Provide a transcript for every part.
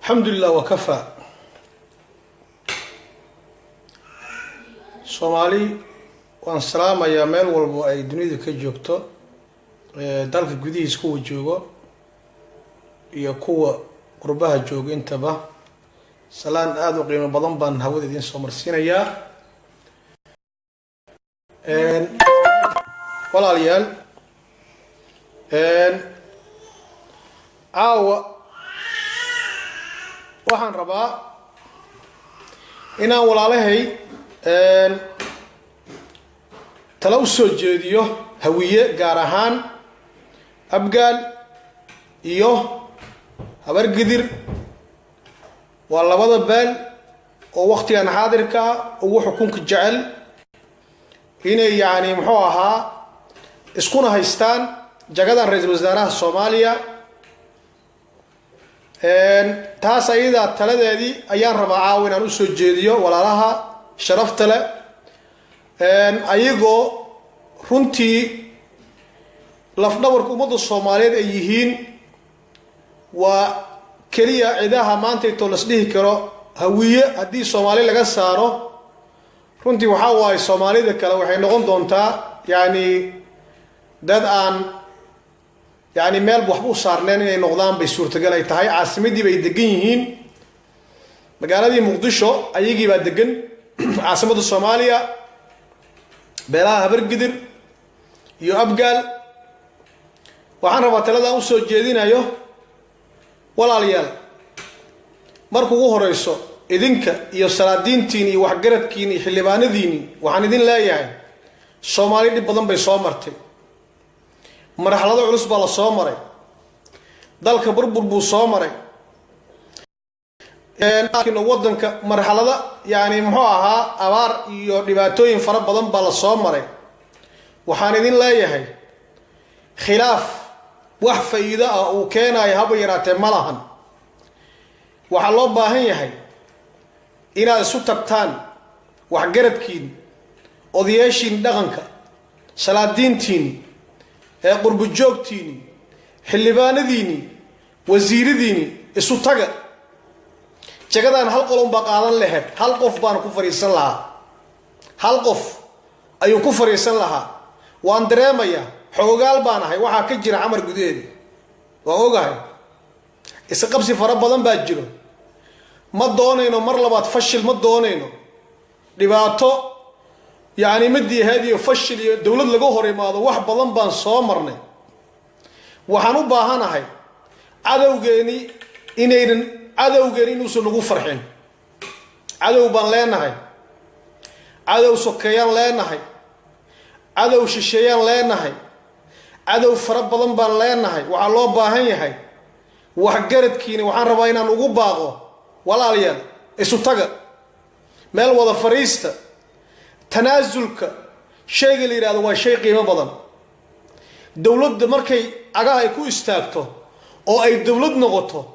الحمد لله وكفى Soomaali waan salaamayaa meel walba ay dunida ka joogto dalka gudihiisa kuwa joogo iyo kuwa qurbaha jooga intaba salaan aad u qiimo badan baan hawada idin soo marsiinayaa walaalayaal waxaan rabaa inaan walaalahay tala u soo jeediyo hawiye gaar ahaan abgaal iyo habargidir waa labada beel oo waqtigan xaadirka ugu xukunka jecel inay yaani muxuu ahaa iskuna haystaan jagadan ra'iisul wasaaraha Soomaaliya taas ayada taladeedii ayaan rabaa caawin aan u soo jeediyo walaalaha sharafta leh ayagoo runtii lafdhabarka ummadda Soomaaliyeed ay yihiin waa kaliya ciidaha maanta inta la isdhihi karo hawiye haddii Soomaali laga saaro runtii waxa waay Soomaalida kale waxay noqon doontaa yani dad aan يعني مال بوحبو صارنين إنه نقدام بسورتجال أي تهاي عاصمتي بيدقينهين مقالة مقدشة أيجي بيدقن عاصمة الصومالية بلاها برقدر يؤبقال وحنا بطلنا أوسو جديد أيوه ولا ليال مركو وهريسو إذنك يسرادين تيني وحجرت كيني حلبان ذيني وحندين لا يعني الصومالي دي بدن بيصامرتي marxalado culus baa la soo maray dalka burbur buu soo maray laakiin wadanka marxalada yaani muxuu ahaa abaar iyo dhibaatooyin fara badan baa la soo maray waxaan idin leeyahay khilaaf wax faa'iido ah oo keenay haba yaraatee malahan waxa loo baahan yahay inaad isu tagtaan wax garadkiin odayaashiin dhaqanka salaadiintiini قرب جوجتيني حلبان ذيني وزير ذيني السوتاجا جكدان هل قلهم بقالن لهب هل قف بان كفر يسن لها هل قف أي كفر يسن لها واندريما يا حوقال بان هاي وحا كجر عمر قديد وهوقاي إسقبسي فرب بدن باجرو ما دونينو مرلبات فشل ما دونينو لباتو يعني مدي هذه فشل الدولة اللي جوهري ما هذا واحد بلن بان صامرنا وحنو باهنا هاي عدو جاني إنيرن عدو جاني نوصل نقول فرحين عدو بان لنا هاي عدو سكيان لنا هاي عدو ششيان لنا هاي عدو فرب بلن بان لنا هاي وعلى باهني هاي وحجرت كيني وحن رباينا نقول باغو ولا ليال إسوتاجا مال وضع فريستا تنازلك شيء اللي هذا هو شيء قيمة بدن دولة مركي عجاه يكون استاكته أو أي دولة نقطه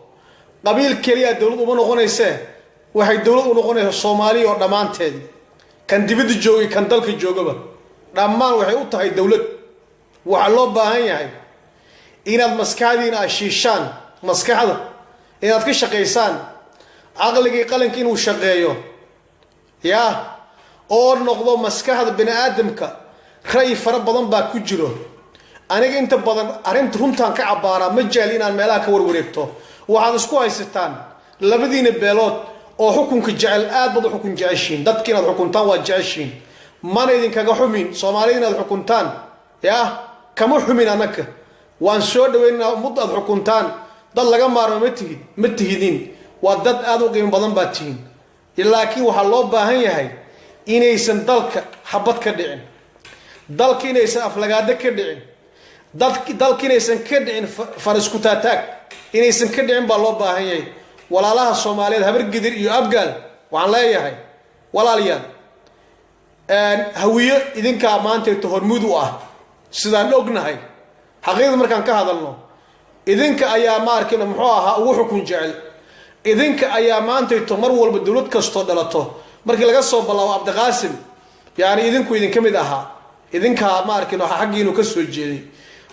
قبيل كريه دولة ونقول نساه وهي دولة ونقول الصومالي ودمان تاني كان ديفيد الجوي كان دلك الجوجبة دمان وهي قطة هي دولة وعلى بهاي هاي إن المسكادين الشيشان مسكاد إن أتكش قيسان عقلك يقلن كينو شقيو يا oo noqdo maskaxda bini aadamka ray fara badan baa ku jiro aniga inta badan arinta runtan ka cabaara ma jeel inaan meelaha ka warwareegto waxaad isku haysataan labadiina beelood oo xukunka jecel aad bad xukun jeceshiin dadkiina xukuntaan waa jeceshiin mana idin kaga xumin Soomaaliyeed aad xukuntaan yaa kama xumin anaka waan soo dhaweynaa muddo aad xukuntaan dad laga maarmo ma tihidin waa dad aad u qiimo badan baa tihiin laakiin waxa loo baahan yahay inaysan dalka xabad ka dhicin dalka inaysan aflagaada ka dhicin dalka inaysan ka dhicin farisku taataag inaysan ka dhicin baa loo baahan yahay walaalaha Soomaaliyeed habargidir iyo abgaal waxaan leeyahay walaalayaal hawiye idinka maanta hormuud u ah sidaan ognahay xaqiiqda markaan ka hadalno idinka ayaa ma arkina muxuu ahaa ugu xukun jecel idinka ayaa maanta mar walba dawlad kasto dhalato markii laga soo bilaabo Abdiqaasim yaani idinku idin kamid aha idinka ma arkino xaqiinu ka soo jeeday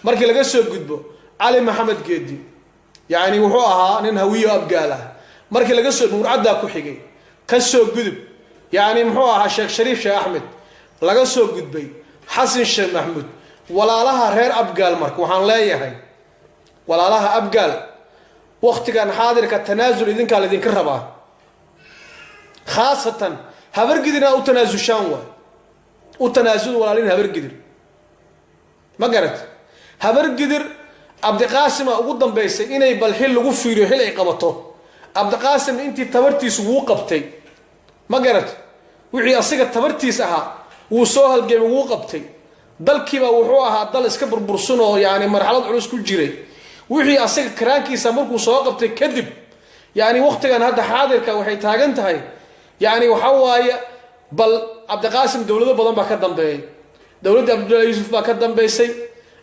markii laga soo gudbo Ali Maxamed Geedi يعني وحوها نين هوية أبقالة markii laga soo nuur caddaa ku xigay ka soo gudub yani muxuu ahaa sheekh shariif sheekh axmed laga soo gudbay xasan sheekh maxamuud walaalaha reer abgaal marka waxaan leeyahay walaalaha abgaal waqtigan xaadirka tanaasul idinka la idinka rabaa khaasatan habargidina u tanaasushaan waay u tanaasul walaalin habargidir ma garat habargidir abdiqaasim ugu dambeysay inay bal xil lagu fiiriyo xil ay qabato abdiqaasim intii tabartiisu wuu qabtay ma garat wixii asiga tabartiis ahaa wuu soo halgeemay wuu qabtay dalkiiba wuxuu ahaa dal iska burbursan oo yani marxalad culus ku jiray wixii asiga karaankiisa markuu soo qabtay kadib yani waqtigan hadda xaadirka waxay taagan tahay yani waxa waaye bal abdiqaasim dowlado badan baa ka dambeeyay dowladda abdullahi yuusuf baa ka dambeysay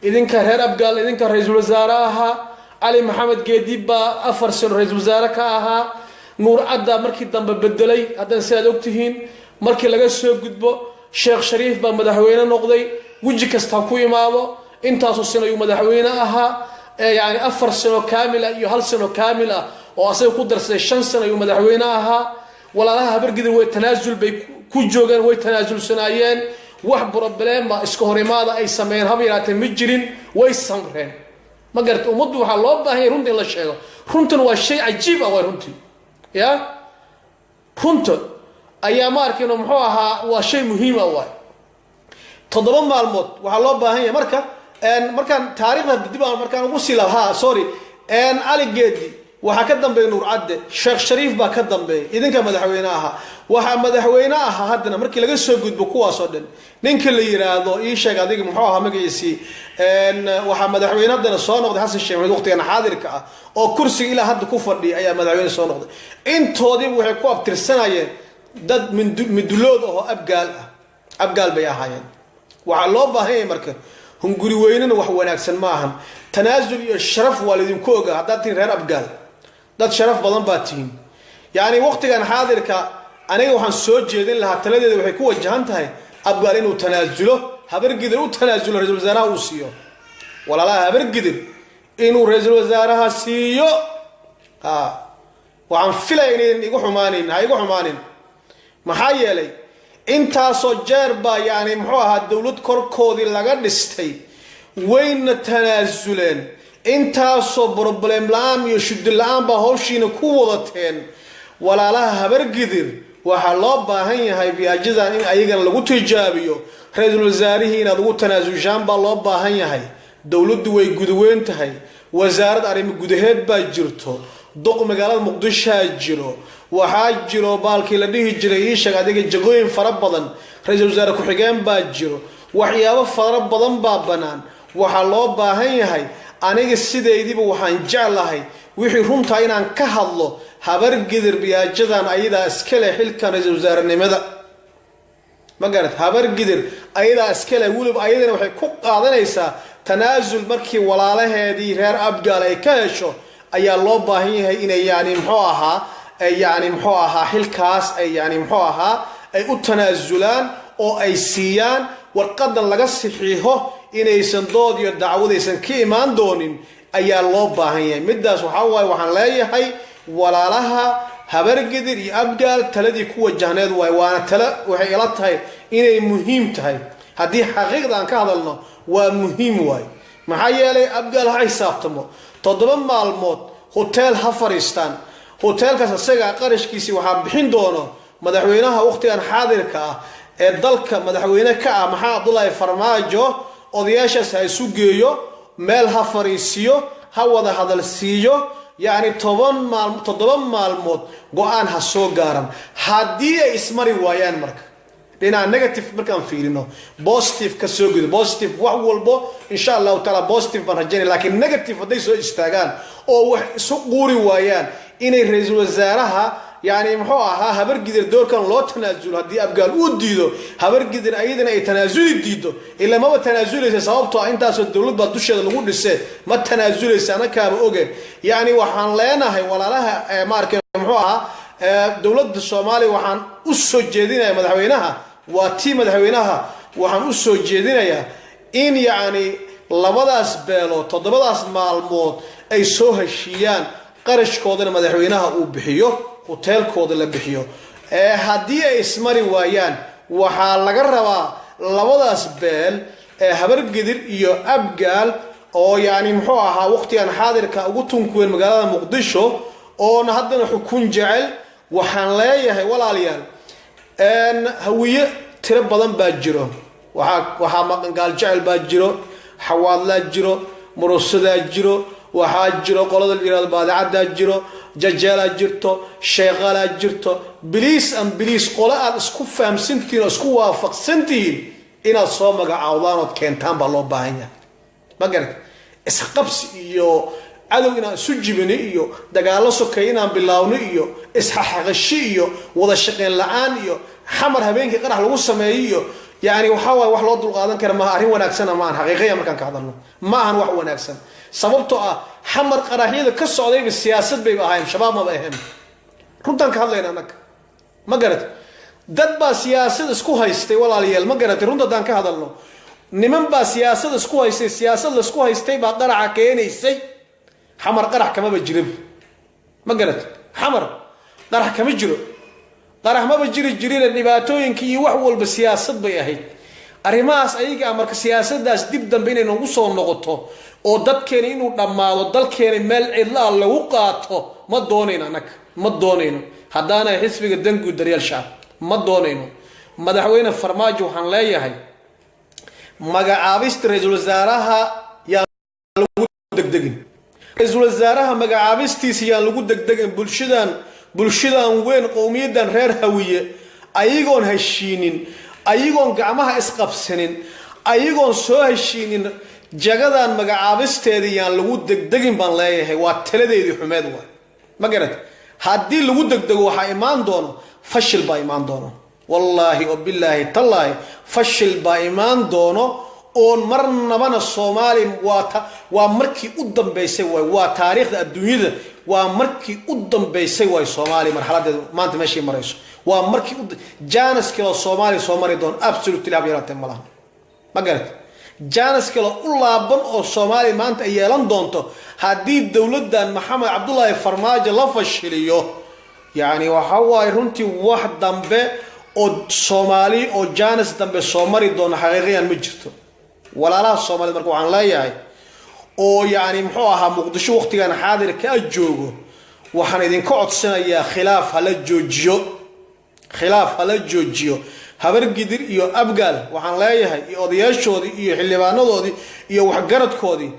idinka reer abgaal idinka ra-iisul wasaare ahaa cali maxamed geedib baa 4 sano ra-iisul wasaare ka ahaa nuur cadda markii dambe bedelay haddana sidaad ogtihiin markii laga soo gudbo sheekh shariif baa madaxweyne noqday weji kasta ku imaado intaasoo sano ayuu madaxweyne ahaa yani 4 sano kaamil ah iyo 1 sano kaamil ah oo asaga ku darsaday 5 sano ayuu madaxweyne ahaa walaalaha habargidir way tanaasul bay ku joogeen way tanaasulsanaayeen wax problema iska horimaada ay sameeyeen hab yaraatee ma jirin way samreen ma garta ummaddu waxaa loo baahan yahay runta in la sheego runtan waa shay cajiib ah waa runtii ya runta ayaa ma arkayno muxuu ahaa waa shay muhiim ah waay 7 maalmood waxaa loo baahan yahay markaan taariikhda dib markaan ugu sii lahaa sorry cali geedi waxaa ka dambeeyay nuur cadde sheekh shariif baa ka dambeeyay idinka madaxweyne aha waxa madaxweyne aha haddana markii laga soo gudbo kuwaas oo dhan ninka la yiraahdo ii sheeg adiga muxuu ahaa magaciisi waxa madaxweyne haddana soo noqday xasan sheekh maxamuud waqtigan xaadirka ah oo kursiga ilaa hadda ku fadhiya ayaa madaxweyne soo noqday intoodii waxay ku abtirsanayeen dad midulood oo abgaal bay ahaayeen waxa loo baahan yahay marka hunguri weynana wax wanaagsan ma ahan tanaasul iyo sharaf waa idinku ogaa haddaad tihiin reer abgaal dad sharaf badan baa tihiin yani waqtigan xaadirka aniga waxaan soo jeedin lahaa taladeeda waxay ku wajahan tahay abgaal inuu tanaasulo habargidir u tanaasulo ra-iisul wasaaraha uu siiyo walaalaha habargidir inuu ra-iisul wasaaraha siiyo waxaan filaya inayn igu xumaanin ha igu xumaanin maxaa yeelay intaasoo jeer baa yani muxuu ahaa dowlad korkoodii laga dhistay wayna tanaasuleen intaasoo problem la-aan iyo shuddi la-aan baa hawshiina ku wadateen walaalaha habargidir waxaa loo baahan yahay biyaajadan in ayagana lagu tijaabiyo ra-iisul wasaarihii inaad ugu tanaasushaan baa loo baahan yahay dowladdu way gudaweyn tahay wasaarad arrimo gudaheed baa jirto duq magaalada muqdishoa jiro waxaa jiro baalkii la dhihi jiray ii sheeg adiga jagooyin fara badan ra-iisul wasaare ku-xigeen baa jiro waxyaabo fara badan baa bannaan waxaa loo baahan yahay aniga sidaydiiba waxaan jeclahay wixii runtaa inaan ka hadlo habargidir biyaajadan ayadaa iskale xilkan ra-iisul wasaarenimada ma garad habargidir ayadaa iskale weliba ayadana waxay ku qaadanaysaa tanaasul markii walaalaheedii reer abgaal ay ka hesho ayaa loo baahan yahay inay yani muxuu ahaa xilkaas ay yani muxuu ahaa ay u tanaasulaan oo ay siiyaan warqadan laga saxiixo inaysan dood iyo dacwadaysan ka imaan doonin ayaa loo baahan yahay midaas waxaa waaye waxaan leeyahay walaalaha habargidir iyo abgaal taladii ku wajahneed waay waana tala waxay ila tahay inay muhiim tahay haddii xaqiiqda aan ka hadalno waa muhiim waay maxaa yeelay abgaal ha xisaabtamo 7 maalmood hotel ha fariistaan hotelkaas isaga qarashkiisii waxaa bixin doono madaxweynaha waqtigan xaadirka ah ee dalka madaxweyne ka ah maxaa Abdullaahi Farmaajo odayaashaas ha isu geeyo meel ha fariisiyo ha wada hadal siiyo yani 7 maalmood go-aan ha soo gaaran haddii ay ismari waayaan marka dhinaca negative markaan fiirino positive ka soo gudo positive wax walbo insha Allah taala positive baan rajaynaa laakiin negative haday soo istaagaan oo wax isu quuri waayaan inay ra-iisul wasaaraha يعني محوها هبرجدر دور كان لا تنازل هدي أبقال وديدو هبرجدر أيضا أي تنازل ديدو إلا ما بتنازل سببته أنت أصل الدولة بدوش هذا الوجود السد ما تنازل سنة كابوجة يعني وحن لنا هي ولا لها مارك محوها دولة الصومالي وحن أسجدنا مدحوينها وتي مدحوينها وحن أسجدنا يا إن يعني لبضاس بلو تضبضاس معلومات أي سوه الشيان qarashkoodana madaxweynaha uu bixiyo hoteelkooda la bixiyo haddii ay ismari waayaan waxaa laga rabaa labadaas beel habargedir iyo abgaal oo yani muxuu ahaa waqtigan xaadirka ugu tunkuween magaalada muqdisho oona haddana xukun jecel waxaan leeyahay walaalayaal hawiye tiro badan baa jiro waxaa maqangaal jecel baa jiro xawaadlaa jiro murusadaa jiro waxaa jiro qolada yiraahdo baadicaddaa jiro jajeelaa jirto sheeqalaa jirto biliis aan biliis qolo aad isku fahamsantihiin oo isku waafaqsantihiin inaad soo magacaawdaan ood keentaan baa loo baahan yahay ma garat isqabsi iyo cadow inaan isu jibini iyo dagaalo sokay inaan bilaawno iyo isxaqashi iyo wada shaqeyn la'aan iyo xamar habeenkii qarax lagu sameeyo iyo يعني وحاول wax loo dul qaadan kara ma arin wanaagsan ma aan xaqiiqada markaan ka hadalno ma aan wax wanaagsan sababtoo ah xamar qaraxyada ka socday siyaasad bay ahaayeen shabaab ma ahayn runtan ka hadlayna anaka ma garad dad ba siyaasad isku haystay walaalayaal ma garad runtan ka hadalno niman ba siyaasad isku haystay siyaasad la isku haystay ba qaraxa keenaysay xamar qarax kama ba jirin ma garad xamar qarax kama jiro qarax ma bajiri jireen dhibaatooyinkii wax walba siyaasad bay ahayd arimaas ayaga marka siyaasadaas dib dambe inay nagu soo noqoto oo dadkeena inuu dhamaado dalkeena meel cidla lagu qaato ma doonayno anaka ma doonayno hadana xisbiga dangu daryeel shacab ma doonayno madaxweyne farmaajo waxaan leeyahay magacaabista ra'iisul wasaaraha yaa lagu degdegin ra'iisul wasaaraha magacaabistiisa yaa lagu degdegin bulshadan weyn qowmiyadan reer hawiye ayagoon heshiinin ayagoon gacmaha isqabsanin ayagoon soo heshiinin jagadan magacaabisteedii yaan lagu degdegin baan leeyahay waa taladeedii xumeed waa ma garad haddii lagu degdego waxaa imaan doono fashil baa imaan doono wallaahi oo billaahi tallaahi fashil baa imaan doono oon marnabana Soomaali waa markii u dambeysay waa taariikhda adduunyada waa markii u dambeysay way Soomaali marxaladeeda maanta meeshii marayso waa markii jaanas kale Soomaali soo mari doon absolutely abiyarate malaha ma garad jaanas kale u laaban oo Soomaali maanta ay yeelan doonto haddii dawladdan Maxamed Cabdullaahi Farmaajo la fashiliyo yani waxa waay runtii wax dambe oo Soomaali oo jaanas dambe soo mari doona xaqiiqiyan ma jirto walaalaha Soomaali marka waxaan leeyahay oo yani muxuu ahaa muqdisho waqtigan xaadirka joogo waxaan idin ka codsanayaa khilaaf hala joojiyo habargidir iyo abgaal waxaan leeyahay iyo odayaashoodii iyo xildhibaanadoodii iyo waxgaradkoodii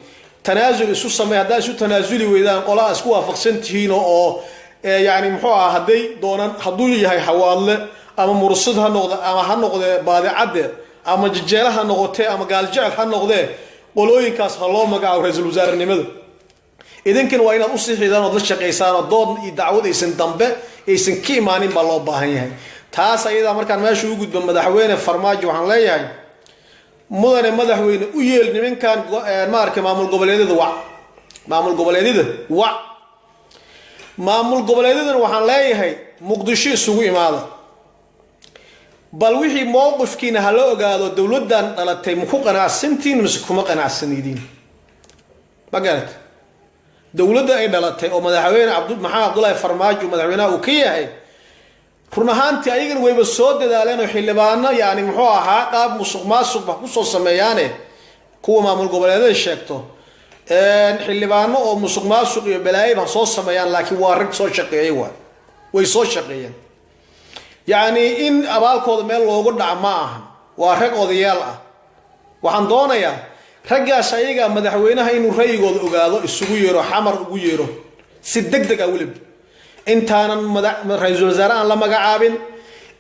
tanaasul isu sameey hadaa isu tanaasuli weydaan qolaa isku waafaqsantihiin oo yani muxuu ahaa haday doonaan haduu yahay xawaadle ama mursad ha noqdo ama ha noqdo baadicade ama jajeelaha noqotay ama gaaljecel ha noqdee qolooyinkaas ha loo magacaabo ra'iisul wasaarenimada idinkan waa inaad u siixidaan oo la shaqeysaan oo dood iyo dacwad aysan dambe aysan ka imaanin baa loo baahan yahay taas ayada markaan meesha u gudbo madaxweyne Farmaajo waxaan leeyahay mudane madaxweyne u yeel nimankan maarka maamul goboleedyada waxaan leeyahay muqdisho isugu imaada bal wixii mowqifkiina hala ogaado dawladdan dhalatay ma ku qanacsantiin mise kuma qanacsanidiin ma garad dawladda ay dhalatay oo madaxweyne Maxamed Cabdullaahi Farmaajo madaxweynaha uu ka yahay run ahaantii ayagana wayba soo dadaaleen oo xildhibaano yani muxuu ahaa qaab musuqmaasuq ku soo sameeyaane kuwa maamul goboleedyada sheegto xildhibaano oo musuqmaasuq iyo balaayiba soo sameeyaan laakiin waa rag soo shaqeeyay way soo shaqeeyeen يعني إن أبالكود مال لوجو دعماها ورق أضيال وعن دونيا رجع شيء مدحوينها إنه ريجود أجاده السجيرو حمر أجيرو سدق أولب إنت أنا رئيس الوزراء لما جعابين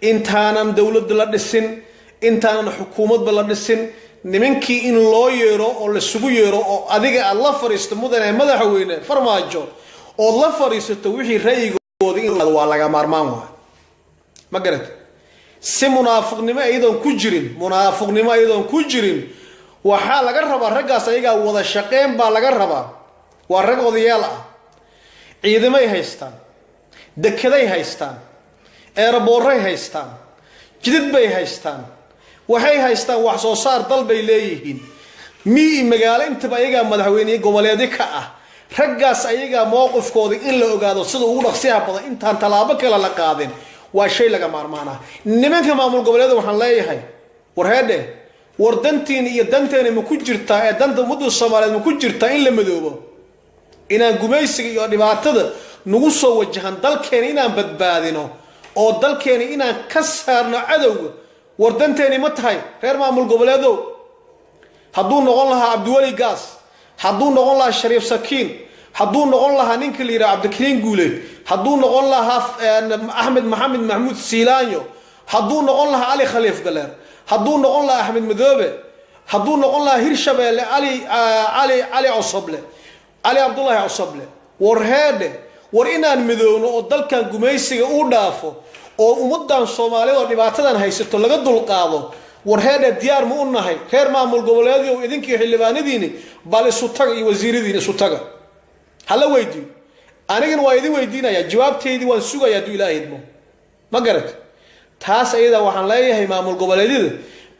إنت أنا دولة بلاد السن إنت أنا حكومة بلاد السن نمنكي إن لويرو أو السجيرو أو أديك الله فريست مدن مدحوينه فرماجو الله فريست وحي ريجود إن الله جمار ماوه ما قرأت سي منافقنما أيضا كجرين وحال لقربا رقا سيقا وذا الشقين با لقربا والرقا ذيالا عيدمي هايستان دكدي هايستان ايربوري هايستان جدد بي هايستان وحي هايستان وحصو صار دل بي ليهين مي مقالة انت با ايقا مدحويني قباليدي كأه raggaas ayaga mowqifkooda in la ogaado sida ugu dhaqsiyaha badan intaan talaabo kale la qaadin waa shay laga maarmaan ah nimanka maamul goboleed waxaan leeyahay war heede war dantiin iyo danteena ma ku jirtaa ee danta ummadda Soomaaliyeed ma ku jirtaa in la madoobo inaan gumaysiga iyo dhibaatada nagu soo wajahan dalkeena inaan badbaadino oo dalkeena inaan ka saarno cadowga war danteena ma tahay reer maamul goboleedo hadduu noqon lahaa Abdiwali Gaas hadduu noqon lahaa Shariif Sakiin hadduu noqon lahaa ninka la yiraahdo Cabdikariin Guuleed hadduu noqon lahaa Ahmed Maxamed Mahmoud Siilaanyo hadduu noqon lahaa Ali Khaliif Galeer hadduu noqon lahaa Ahmed Madoobe hadduu noqon lahaa Hirshabeelle Ali Cusable Ali Abdullahi Cusable war heede war inaan midoowno oo dalkan gumaysiga u dhaafo oo ummadan Soomaaliyeed oo dhibaatadan haysato laga dulqaado war heede diyaar ma u nahay reer maamul goboleedyo idinkii xildhibaanadiini bal isu tag iyo wasiiradiini isu taga hala weydiin anigana waa idin weydiinaya jawaabteedii waan sugayaa duu Ilaahay idmo ma garad taas ayada waxaan leeyahay maamul goboleedyada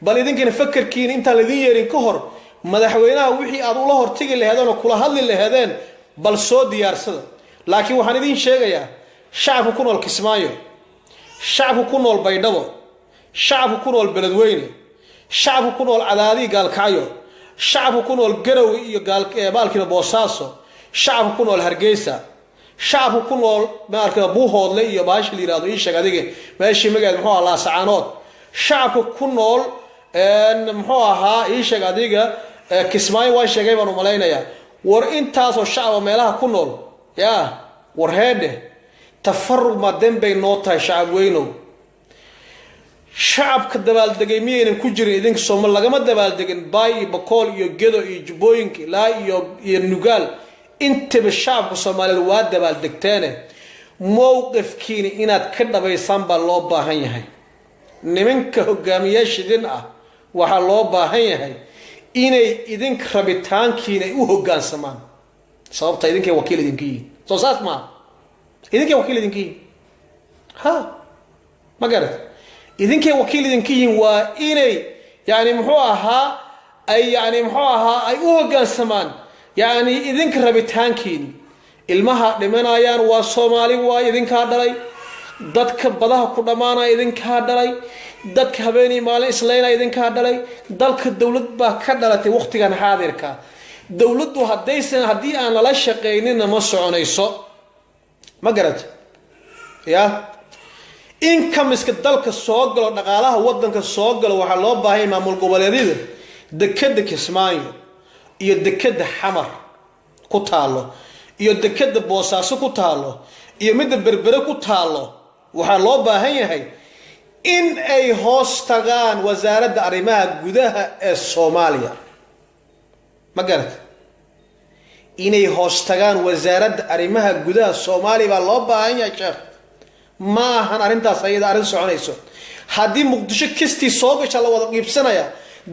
bal idinkina fakarkiin inta la idin yeerin ka hor madaxweynaha wixii aad ula hortagi lahaydeen oo kula hadli lahaydeen bal soo diyaarsada laakiin waxaan idin sheegayaa shacabku ku nool Kismaayo shacabku ku nool Baydhabo shacabku ku nool Beledweyne shacabku ku nool Cadaadi Gaalkacyo shacabku ku nool Garowe iyo Baalkina Boosaaso shacabku ku nool Hargeysa shacabku ku nool markaa Buuhoodle iyo baash la yiraahdo ii sheeg adiga meeshii magaad muxuu ahaa Sacaanood shacabku ku nool muxuu ahaa ii sheeg adiga Kismaayo waa sheegay baan u maleynayaa war intaas oo shacab meelaha ku nool yaa war heede tafarruq ma danbay noo tahay shacab weyno shacabka dabaaldegay miyaynan ku jirin idinka Soomaal lagama dabaaldegin Baay iyo Bakool iyo Gedo iyo Jubbooyinka ilaa iyo Nugaal intaba shacabka Soomaaliyeed waa dabaaldegteene mowqifkiina inaad ka dhabaysan baa loo baahan yahay nimanka hogaamiyaashidin ah waxa loo baahan yahay inay idinka rabitaankiina u hoggaansamaan sababta idinkay wakiil idinkiin soo saas ma idinkay wakiil idinkiin ha ma garad idinkay wakiil idinkiin waa inay yani muxuu ahaa ay u hoggaansamaan يعني إذن كربتان كين المها لمن أيان وصومالي وإذن كهدلي دتك بدها كرمانا إذن كهدلي دتك هبني مال إسرائيل إذن كهدلي دلك الدولة بكهدلت وقت كان حاضر كا دولة هديسن هدي أنا لا شقينين مصر يسوع ما قرأت يا إن كم إسكدلك الصاقل ونقالها ودنك الصاقل وحلو باهي ما ملقو بلديه دكدك اسماعيل iyo dekada xamar ku taalo iyo dekada boosaaso ku taalo iyo mid berbere ku taalo waxa loo baahan yahay in ay hoos tagaan wasaaradda arrimaha gudaha ee Soomaaliya ma garad inay hoos tagaan wasaaradda arrimaha gudaha Soomaaliya baa loo baahan yahay sheekh ma ahan arintaas ayada arin soconayso hadii Muqdisho kistii soo gashay la wada qiibsanaya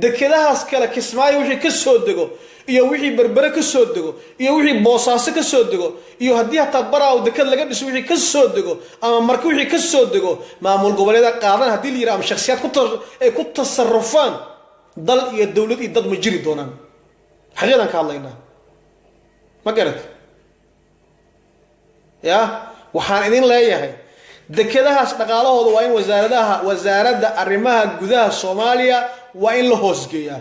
dekadahaas kala Kismaayo wixii ka soo dego iyo wixii berbere ka soo dego iyo wixii boosaaso ka soo dego iyo hadii hata baraaw dekad laga dhiso wixii ka soo dego ama markii wixii ka soo dego maamul goboleeda qaadan hadii la yiraahdo shakhsiyaad ku tasarrufaan dal iyo dawlad iyo dad ma jiri doonaan xaqiiqan ka hadlaynaa ma garad ya waxaan idin leeyahay dekadahaas dhaqaalahooda waa in wasaaradda arrimaha gudaha Soomaaliya waa in la hoosgeeyaa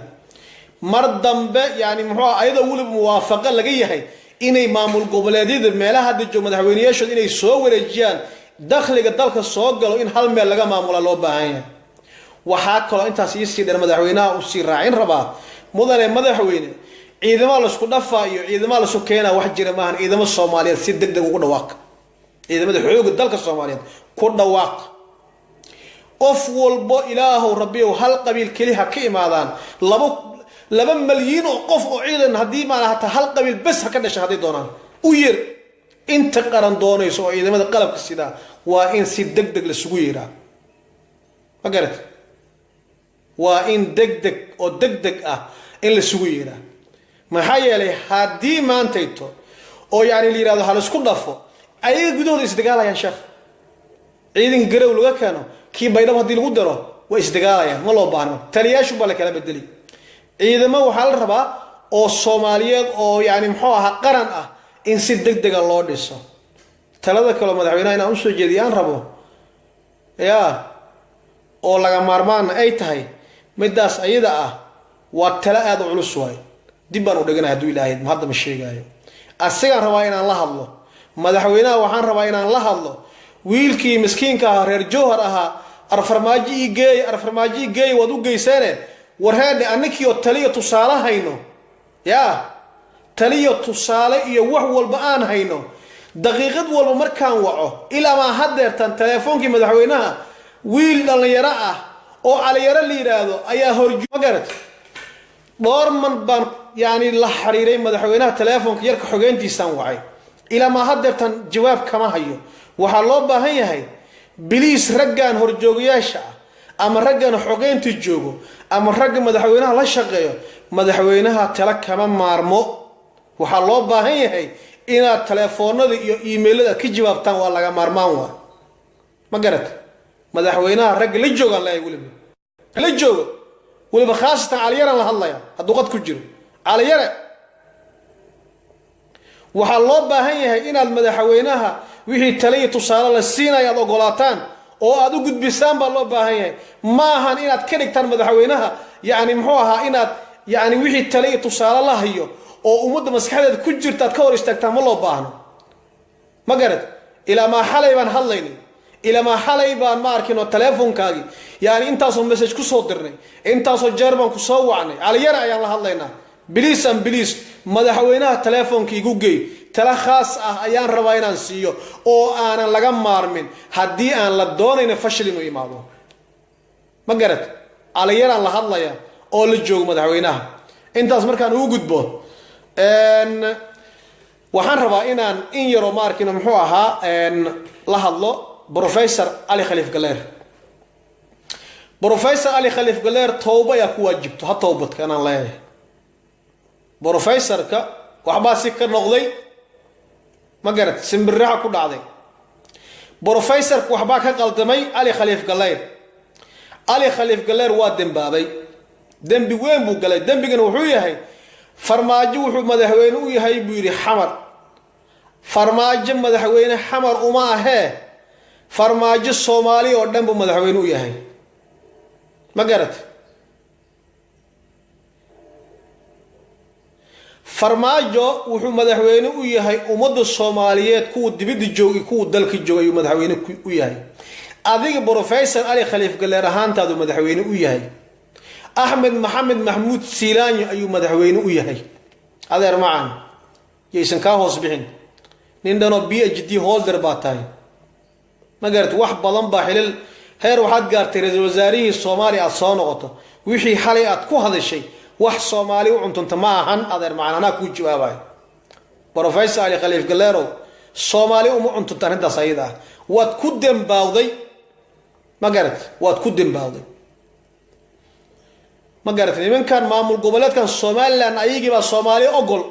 mar dambe yani muxuu ayada wulib muwaafaqo laga yahay inay maamul goboleedyada meelaha hadda madaxweynayaashu inay soo wareejiyaan dakhliga dalka soo galo in hal meel laga maamulo loo baahan yahay waxa kale intaas ii dheer madaxweynaha uu si raacin rabaa mudane madaxweyne ciidamada la isku dhafaa iyo ciidamada la soo keenaa wax jira maahan ciidamada Soomaaliyeed si degdeg ugu dhawaaq ciidamada xoogga dalka Soomaaliyeed ku dhawaaq qof walbo ilaahu rabbiyo hal qabiil kaliya ka imaadaan laba malyan oo qof oo ciidan hadii ma laha hal qabiil bas ka dhashay hadii doonaan u yeer inta qaran doonayso oo ciidamada qalabka sida waa in si degdeg la isugu yeeraa ma garad waa in degdeg ah in la isugu yeeraa maxaa yeelay hadii maantayto oo yaani la yiraahdo hal isku dhafo ayaga gudahooda isdagaalayaan sheekh ciidanka garow laga keeno kii Baydhabo hadii lagu daro way isdagaalayaan ma loo baahno taliyaashu baa la kala bedeli ciidamo waxa la rabaa oo Soomaaliyeed oo yaani muxuu ahaa qaran ah in si degdega loo dhiso talada kale madaxweynaha inaan u soo jeediyaan rabo oo laga maarmaan ay tahay midaas ayada ah waa tala aad u culus waay dib baan u dhiganahay hadduu ilaahay hadda ma sheegayo asigaan rabaa inaan la hadlo madaxweynaha waxaan rabaa inaan la hadlo wiilkii miskiinka ahaa reer jowhar ahaa arfarmaajo ii geey waad u geyseene warheedhe anninkii oo taliyo tusaale hayno taliyo tusaale iyo wax walba aan hayno daqiiqad walba markaan waco ilaa ma hadeertan telefoonkii madaxweynaha wiil dhalinyaro ah oo caliyaro la yiraahdo ayaa horjoogad doorman baan yani la xiriiray madaxweynaha telefoonka yarka xogeyntiisaan wacay ilaa ma hadeertan jawaab kama hayo waxaa loo baahan yahay biliis raggan horjoogayaasha ama raggan xogeynta joogo ama ragga madaxweynaha la shaqeeyo madaxweynaha tala kama maarmo waxaa loo baahan yahay inaad telefoonada iyo emailada ka jawaabtaan waa laga maarmaan waa ma garat madaxweynaha rag la joogan la joogo waliba khaasatan caliyara la hadlaya hadduu qad ku jiro caliyara waxaa loo baahan yahay inaad madaxweynaha wixii taliyo tusaale la siinaya aad ogolaataan oo aad u gudbisaan baa loo baahan yahay maahan inaad ka dhigtaan madaxweynaha yani muxuu ahaa inaad yani wixii taliyo tusaale la hayo oo ummadda maskaxdeeda ku jirta aad ka hor istaagtaan ma loo baahno ma garad ilaa maa xalay baan hadlaynay ilaa maa xalay baan ma arkin telefoonkaagi yani intaasoo message ku soo dirnay intaasoo jeer baan ku soo wacnay caliyara ayaan la hadlaynaa biliis aan biliis madaxweynaha telefoonka igu geey tala khaas ah ayaan rabaa inaan siiyo oo aanan laga maarmin haddii aan la doonayna fashil inuu imaado ma garad caliyaraan la hadlaya oo la joogo madaxweynaha intaas markaan ugu gudbo waxaan rabaa inaan in yaro ma arkin muxuu ahaa la hadlo professor Ali Khalif Galleer professor Ali Khalif Galleer tooba ya ku waajibto ha toobadka inaan leeyahay professorka waxba si ka noqday ma garad simbiraha ku dhacday professorka waxba ka qaldamay Ali Khalif Galleer waa dambaabay dambi weyn buu galay dambigana wuxuu yahay farmaajo wuxuu madaxweyne u yahay buu yiri xamar farmaajo madaxweyne xamar uma ahee farmaajo Soomaali oo dhan buu madaxweyne u yahay ma garad farmaajo wuxuu madaxweyne u yahay ummadda Soomaaliyeed kuwa dibadda joogi kuwa dalka joogay madaxweyne u yahay adiga professor Ali Khalif Galleer ahaantaadu madaxweyne u yahay أحمد محمد محمود سيلاني أيو مدحوين وياهي هذا رمعان يسن كاهوس بحين نندنو PhD هولدر باتاي ما قالت واحد بلنبا حلال هير واحد قالت رئيس الوزراء الصومالي الصانغوتو ويحي حالي أتكو هذا الشيء واحد صومالي وعنتم تماهن هذا رمعان أنا كو جواباي بروفيسور علي خليف قليرو صومالي وعنتم تنهد سيدا واتكدن باوضي ما قالت واتكدن باوضي ما قالت لي من كان معمول قبلات كان الصومال لأن أيجي بس الصومالي أقول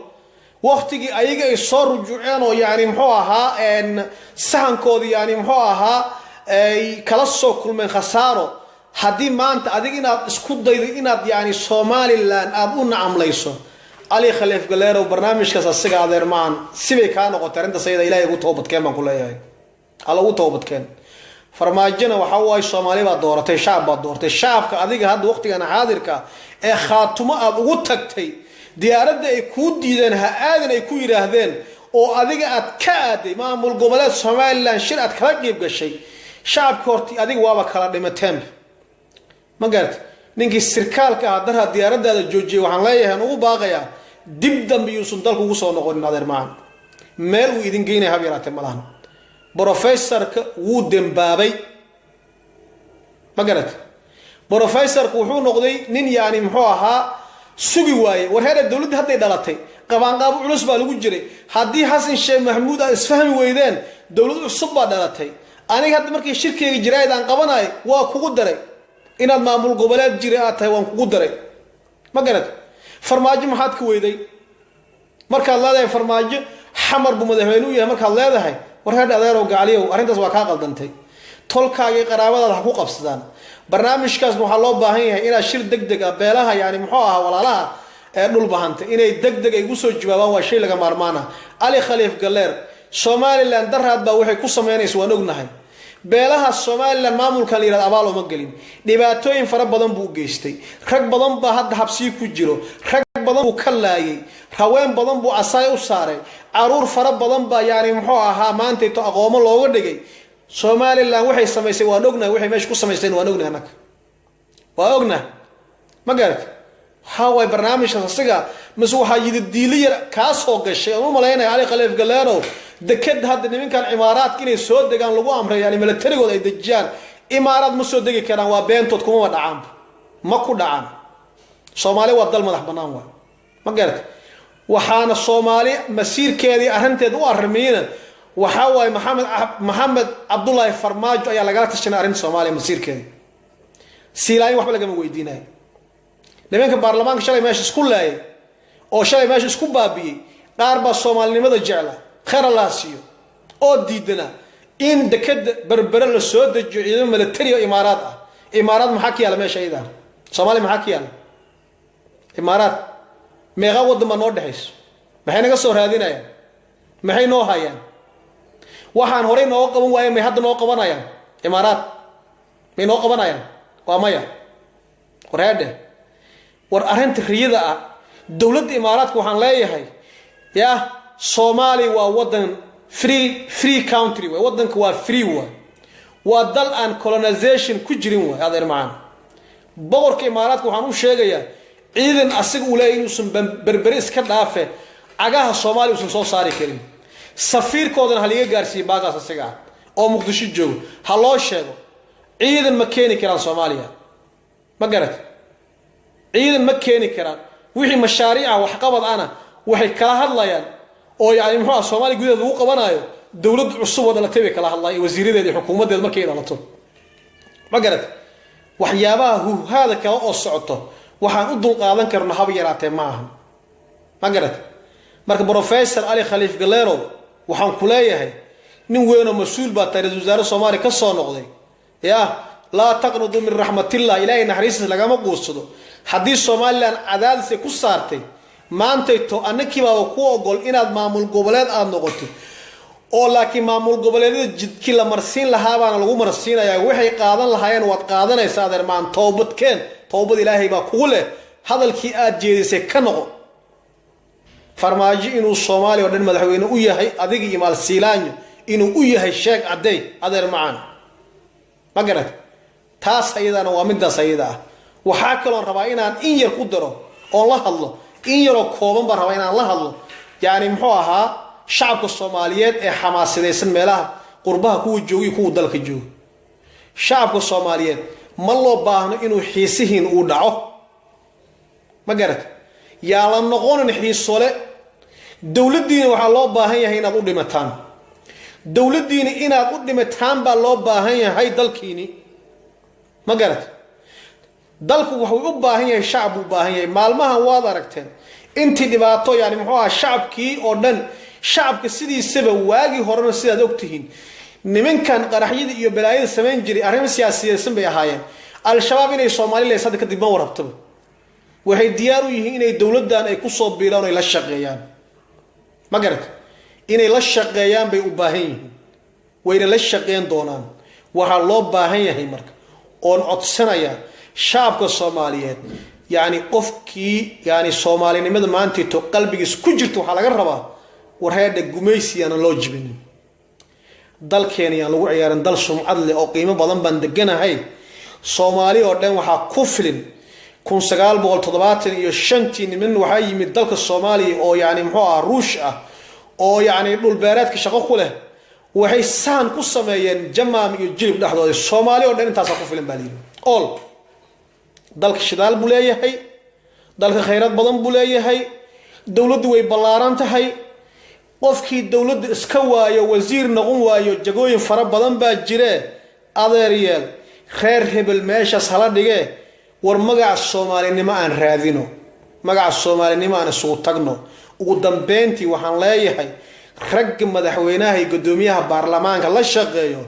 وقتي أيجي يصار رجوعنا يعني محوها إن سهن كودي يعني محوها كلاصو كل من خساره هدي ما أنت أدينا سكوت ضيدي إن يعني الصومالي لأن أبونا عمليسو علي خليف قليره وبرنامج كاس هذا رمان سبي كانوا قترين تسيد إلهي يقول توبت كمان كل أيام على هو توبت كان فرماجنا وحواي الصومالي بدورته شعب بدورته الشعب كأديك هذا وقت أنا حاضر كا خاتمة أبو تكتي ديارده يكون دينها آذن يكون يرهذن أو أديك أتكاد ما مول قبلات الصومال لان شر أتكاد يبقى شيء شعب كورتي أديك وابا كلا لما تم ما قلت نيجي السركال كهذا ديارده الجوجي وحنلاقيه هنو باقيا دبدم بيوسندال كوسون نقول نادر معن مال ويدين جينا هبيرات ملان بروفيسور وودن بابي ما قالت بروفيسور وحو نقضي نين يعني محوها سوغي واي ورهاد الدولة هدي دلتي قبان قابو علوس با لغو جري هدي حسن الشيخ محمود اسفهمي ويدين دولة عصب با دلتي اني هاد markii shirkeyga jiraayad aan qabanay waa kugu daray inaad maamul goboleed jiraad tahay waan kugu daray ma garad farmaajo maxaad ku weyday marka leedahay farmaajo xamar buu madaxweyne u yahay marka leedahay warheed adeero gaaliyow arintaas waa ka qaldantay tolkaaga qaraabada ku qabsadaan barnaamijkaas waxa loo baahan yahay ina shir degdeg ah beelaha yani muxuu ahaa walaalaha dhul bahanta inay degdeg ay ugu soo jawaabaan waa shay laga maarmaana Ali Khaliif Galleer Somaliland daraad baa waxay ku sameynaysaa waan ognahay beelaha Somaliland maamulka la yiraahdo abaal uma gelin dhibaatooyin fara badan buu geystay rag badan baa hadda habsi ku jiro rag badan buu ka laayay haween badan buu asay u saaray caruur fara badan baa yaani muxuu ahaa maanta inta aqoomo looga dhigay Somaliland waxay sameysay waan ognahay waxay meesha ku sameysteen waan ognahay anaka waa ognahay ma garat hawa barnaamijka asiga masu waxa yidii diiliyar ka soo gashay oo maleynay Ali Khaliif Galleero deked hadda nimankan imaaraadka inay soo degaan lagu amray yani milatarigooda ay dejiyaan imaaraad ma soo degi karaan waa beentood kuma dhacaan ma ku dhacaan Soomaali waa dal madax banaan waa ma garat waxaana Soomaali masiirkeedii arinteed u arrimeyna waxa way Maxamed Abdullahi Farmaajo ayaa laga tashanay arin Soomaali masiirkeedii siilaay waxba laga weydiinay nimanka baarlamaanka shalay meesha isku laayay oo shalay meesha isku baabiyay qaar ba Soomaalinimada jecel خير الله سيو أو ديدنا إن دكد بربر السود الجيل ملتري إمارات محاكي على ما شيء ده صومالي محاكي على إمارات ميغا ود ما نود حيس ما هي نقصور هذين أيه ما هي نوها يعني وحن هوري نوقبون ويا ما حد نوقبنا يعني إمارات من نوقبنا يعني وامايا ورهده ورأهن تخريجة دولة إمارات كوحن لا يهي يا Somali waa wadan free country waa wadanka waa free waa dal aan colonization ku jirin waa adeer macaan boqorka imaaraadka waxaan u sheegayaa ciidan asiga u leeyahay inuu berberi iska dhaafe agaha Somali uu soo saari karin safiirkoodana haliga gaarsiiyay baaqas asiga oo Muqdisho joogo ha loo sheego ciidan ma keeni karaan Soomaaliya ma garat ciidan ma keeni karaan wixii mashaariic wax qabad ana waxay kala hadlayaan oo yaani muxuu Soomaali gudaheeda uu qabanayo dawlad cusub wada la tabi kala hadlay wasiiradeeda xukuumadeeda markay dhalato ma garad waxyaabaha hada kala oo socoto waxaan u dul qaadan karno hab yaraatay maahan ma garad marka professor Ali Khaliif Galleero waxaan ku leeyahay nin weyn oo mas'uul ba tahay wasaaradda Soomaaliya ka soo noqday ya la taqnudu min rahmatillah ilaahi naxariis laga ma quusado hadii Soomaaliland cadaadis ku saartay maantayto annakiiba ku ogol inaad maamul goboleed aad noqoto oo laakiin maamul goboleedyada jidkii la marsiin lahaa baan lagu marsiinayaa waxay qaadan lahaayeen waad qaadanaysaa adeer maan toobad ilaahay baa kugu leh hadalkii aad jeedisay ka noqo farmaajo inuu Soomaaliya oo dhan madaxweyne u yahay adiga imaal siilaanyo inuu u yahay sheeg caday adeer macaan ma garad taas ayadana waa midaas ayada waxa kale oo rabaa inaan in yar ku daro oo la hadlo in yaro kooban baan rabaa inaan la hadlo yaani muxuu ahaa shacabka Soomaaliyeed ee xamaasadeysan meelaha qurbaha kuwa joogi kuwa dalka jooga shacabka Soomaaliyeed ma loo baahno inuu xiisihiin uu dhaco ma garad yaa la noqonin xiisole dawladdiina waxa loo baahan yahay inaad u dhimataan dawladdiina inaad u dhimataan baa loo baahan yahay dalkiini ma garad dalku wuxuu u baahan yahay shacab u baahan yahay maalmahan waad aragteen intii dhibaato yaani muxuu ah shacabkii oo dhan shacabka sidiisaba waagi horena sidaad ogtihiin nimankan qaraxyada iyo balaayada sameyn jiray arrin siyaasiyeedsan bay ahaayeen al-shabaab inay Soomaaliland saddex ka dib ma warabtaba waxay diyaar u yihiin inay dawladdan ay ku soo biiraan oo ay la shaqeeyaan ma garad inay la shaqeeyaan bay u baahan yihiin wayna la shaqeyn doonaan waxa loo baahan yahay marka oo codsanaya shacabka Soomaaliyeed yaani qofkii yaani Soomaalinimada maantito qalbigiis ku jirto waxa laga rabaa warheeda gumeysiyana loo jibin dalkeena yaa lagu ciyaaran dal sumcad leh oo qiimo badan baan deganahay Soomaali oo dhan waxa ku filin 1975 niman waxa yimid dalka Soomaaliya oo yaani muxuu ah ruush ah oo yaani dhul beereedka shaqo ku leh waxay saan ku sameeyeen jamaam iyo jilib dhaxdooda Soomaali oo dhan intaas ku filin baa leeyahay all dalka shidaal buu leeyahay dalka khayraad badan buu leeyahay dawladdu way ballaaran tahay qofkii dawladda iska waayo wasiir noqon waayo jagooyin fara badan baa jireen adeeryeel reer hebel meeshaas hala dhige war magaca Soomaalinimo aan raadino magaca Soomaalinimo aan isugu tagno ugu dambeyntii waxaan leeyahay rag madaxweynaha iyo gudoomiyaha baarlamaanka la shaqeeyo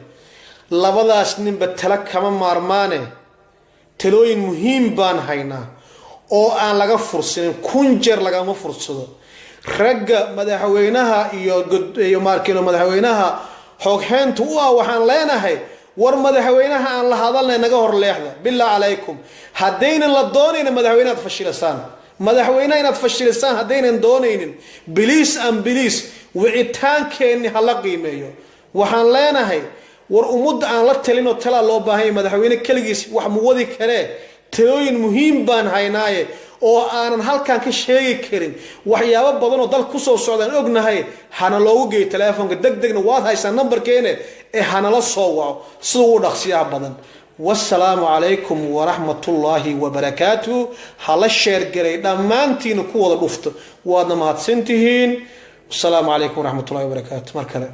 labadaas ninba tala kama maarmaane talooyin muhiim baan haynaa oo aan laga fursanin kun jeer lagama fursado ragga madaxweynaha iyo markino madaxweynaha xoogheyntu u ah waxaan leenahay war madaxweynaha aan la hadalnay naga hor leexda bilaa calaykum haddaynan la doonaynin madaxweynaad fashilasaan madaxweynaha inaad fashilisaan haddaynan doonaynin biliis aan biliis wicitaankeenni hala qiimeeyo waxaan leenahay war ummadda aan la talinoo talaa loo baahanya madaxweyne keligiis wax mu wadi karee talooyin muhiim baan haynaaye oo aanan halkan ka sheegi karin waxyaabo badan oo dal ku soo socdaan ognahay hana loogu geeyo teleefonka degdegna waad haysaa nambarkeena ee hana la soo waco sidoo u dhaqsiyaha badan wassalaamu calaykum waraxmatullaahi wabarakaatuh hala sheergaray dhammaantiina ku wada dhufto waadna mahadsantihiin wassalaamu calaykum waraxmatullahi wabarakaatuh mar kale